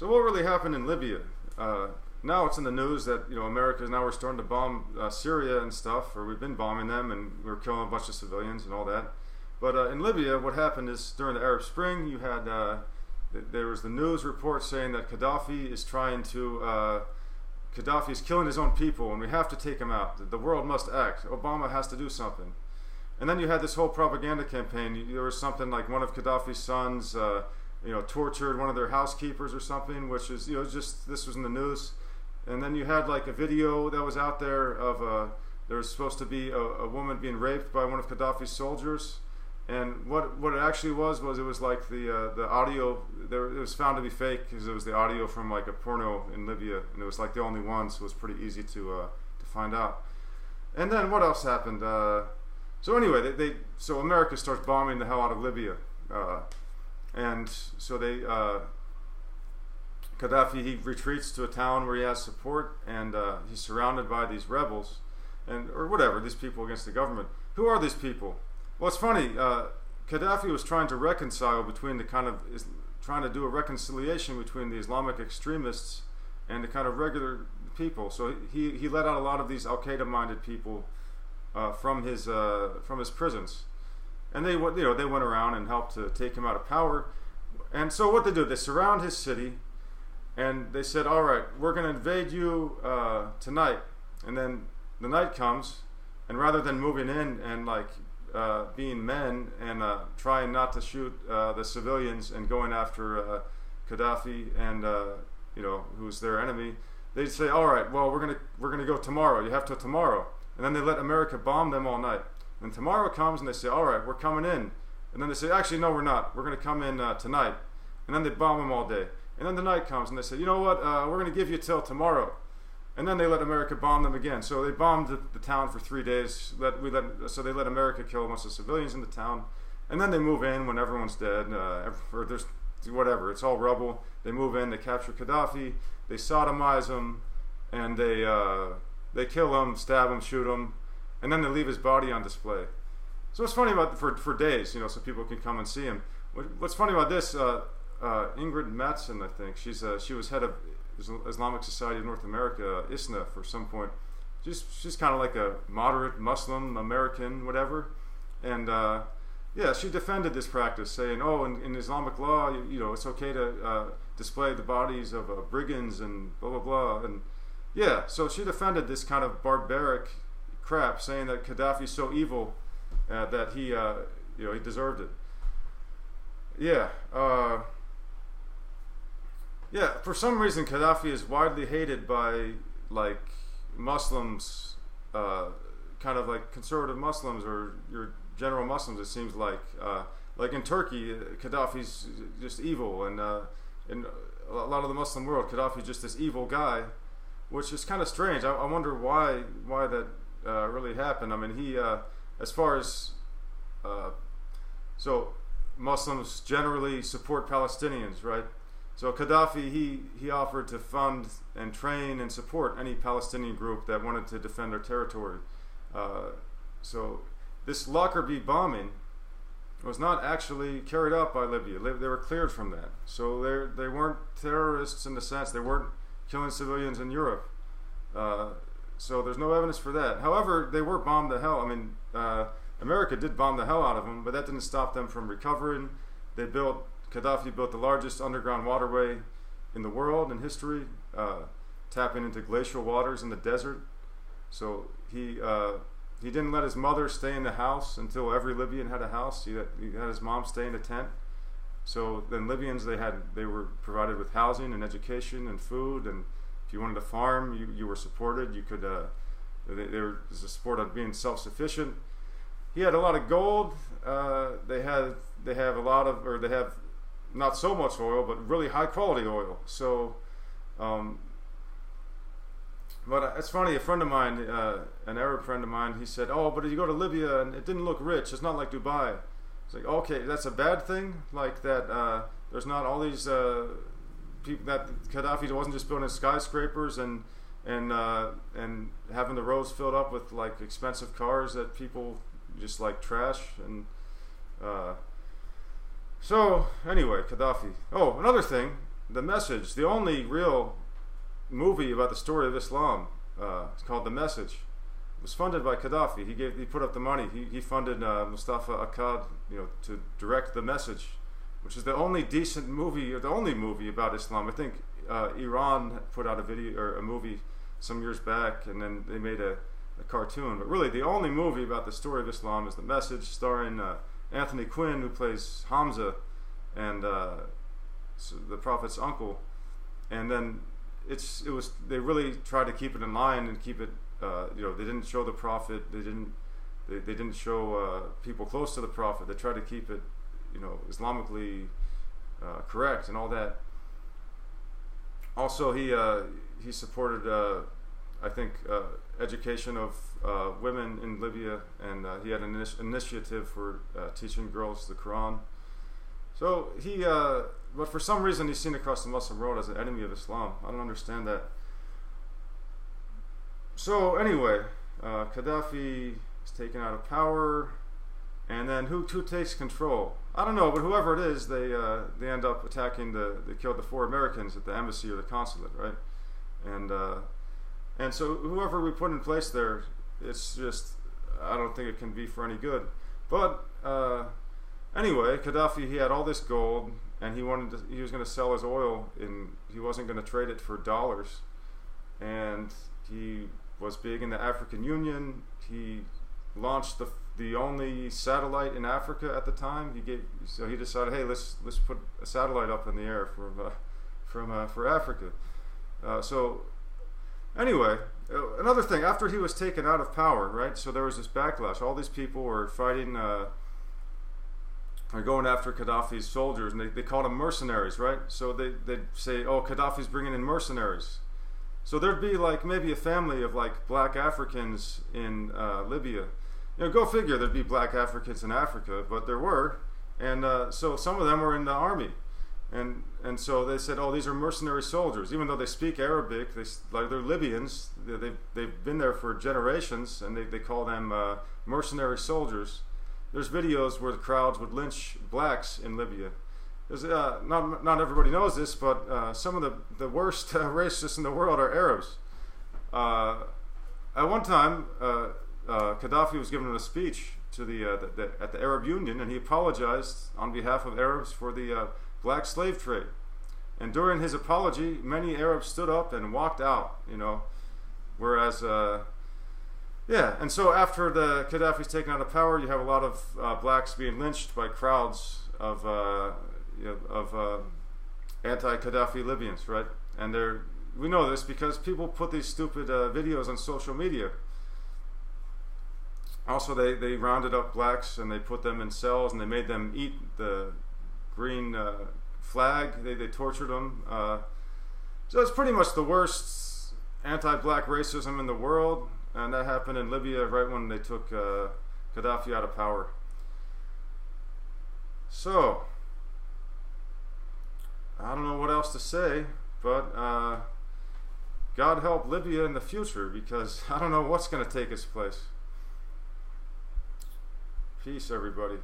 So what really happened in Libya? Now it's in the news that America is now we're starting to bomb Syria and stuff, or we've been bombing them, and we're killing a bunch of civilians and all that. But in Libya, what happened is during the Arab Spring, you had there was the news report saying that Gaddafi is killing his own people, and we have to take him out. The world must act. Obama has to do something. And then you had this whole propaganda campaign. There was something like one of Gaddafi's sons, tortured one of their housekeepers or something, which is, this was in the news. And then you had like a video that was out there of there was supposed to be a woman being raped by one of Gaddafi's soldiers. And what it actually was it was like the audio. It was found to be fake because it was the audio from like a porno in Libya, and it was like the only one, so it was pretty easy to find out. And then what else happened? So anyway, so America starts bombing the hell out of Libya, and so Gaddafi, he retreats to a town where he has support, and he's surrounded by these rebels, or whatever, these people against the government. Who are these people? Well, it's funny. Gaddafi was trying to reconcile between trying to do a reconciliation between the Islamic extremists and the kind of regular people. So he let out a lot of these Al-Qaeda-minded people from his prisons, and they went around and helped to take him out of power. And so what they do, they surround his city, and they said, "All right, we're going to invade you tonight." And then the night comes, and rather than moving in and being men and trying not to shoot the civilians and going after Gaddafi and who's their enemy, they'd say, "All right, well, we're gonna go tomorrow. You have till tomorrow." And then they let America bomb them all night. And tomorrow comes and they say, "All right, we're coming in." And then they say, "Actually, no, we're not. We're gonna come in tonight." And then they bomb them all day. And then the night comes and they say, "You know what? We're gonna give you till tomorrow." And then they let America bomb them again. So they bombed the town for 3 days. So they let America kill a bunch of civilians in the town. And then they move in when everyone's dead, or there's whatever. It's all rubble. They move in. They capture Gaddafi. They sodomize him, and they kill him, stab him, shoot him, and then they leave his body on display. So it's funny about for days, so people can come and see him. What's funny about this? Ingrid Mattson, I think she was head of Islamic Society of North America, ISNA, for some point. She's kind of like a moderate Muslim American, whatever, and she defended this practice, saying, "Oh, in Islamic law, it's okay to display the bodies of brigands and blah blah blah." And so she defended this kind of barbaric crap, saying that Gaddafi's so evil that he deserved it. For some reason, Gaddafi is widely hated by Muslims, kind of like conservative Muslims or your general Muslims. It seems like in Turkey, Gaddafi's just evil, and in a lot of the Muslim world, Gaddafi's just this evil guy, which is kind of strange. I wonder why that really happened. I mean, he as far as so Muslims generally support Palestinians, right? So Gaddafi, he offered to fund and train and support any Palestinian group that wanted to defend their territory. So this Lockerbie bombing was not actually carried out by Libya. They were cleared from that. So they weren't terrorists in the sense they weren't killing civilians in Europe. So there's no evidence for that. However, they were bombed to hell. I mean, America did bomb the hell out of them, but that didn't stop them from recovering. Gaddafi built the largest underground waterway in the world in history, tapping into glacial waters in the desert. So he didn't let his mother stay in the house until every Libyan had a house. He had his mom stay in a tent. So then Libyans, they were provided with housing and education and food, and if you wanted to farm, you were supported. You could there's a support on being self-sufficient. He had a lot of gold. They have not so much oil, but really high quality oil. So, but it's funny. A friend of mine, an Arab friend of mine, he said, "Oh, but you go to Libya and it didn't look rich. It's not like Dubai." It's like, okay, that's a bad thing. Like that, there's not all these people that Gaddafi wasn't just building skyscrapers and having the roads filled up with like expensive cars that people just like trash and. So anyway, Gaddafi. Oh, another thing. The Message, the only real movie about the story of Islam, it's called The Message. It was funded by Gaddafi. He put up the money. He funded Mustafa Akkad, to direct The Message, which is the only decent movie, or the only movie about Islam. I think Iran put out a video or a movie some years back, and then they made a cartoon. But really, the only movie about the story of Islam is The Message, starring Anthony Quinn, who plays Hamza, and so the Prophet's uncle. And then they really tried to keep it in line and keep it. They didn't show the Prophet. They didn't show people close to the Prophet. They tried to keep it, Islamically correct and all that. Also, he supported, I think, education of women in Libya, and he had an initiative for teaching girls the Quran. So but for some reason he's seen across the Muslim world as an enemy of Islam. I don't understand that. So anyway, Gaddafi is taken out of power, and then who takes control? I don't know, but whoever it is, they end up attacking they killed the 4 Americans at the embassy or the consulate, right? And so whoever we put in place there, it's just, I don't think it can be for any good. But anyway, Gaddafi, he had all this gold, and he was going to sell his oil, he wasn't going to trade it for dollars, and he was big in the African Union. He launched the only satellite in Africa at the time. He decided, hey, let's put a satellite up in the air for Africa. So anyway, another thing, after he was taken out of power, right? So there was this backlash. All these people were fighting, are going after Gaddafi's soldiers, and they called them mercenaries, right? So they'd say, oh, Gaddafi's bringing in mercenaries. So there'd be like maybe a family of like black Africans in Libya. Go figure, there'd be black Africans in Africa, but there were, and so some of them were in the army, and so they said, oh, these are mercenary soldiers, even though they speak Arabic. They're Libyans. They've been there for generations, and they call them mercenary soldiers. There's videos where the crowds would lynch blacks in Libya. Not everybody knows this, but some of the worst racists in the world are Arabs. At one time, Gaddafi was giving a speech to at the Arab Union, and he apologized on behalf of Arabs for the black slave trade. And during his apology, many Arabs stood up and walked out. Whereas, and so after the Gaddafi's taken out of power, you have a lot of blacks being lynched by crowds of anti-Gaddafi Libyans, right? And we know this because people put these stupid videos on social media. Also, they rounded up blacks and they put them in cells and they made them eat the green flag. They tortured them. So it's pretty much the worst anti-black racism in the world, and that happened in Libya right when they took Gaddafi out of power. So I don't know what else to say, but God help Libya in the future, because I don't know what's going to take its place. Peace, everybody.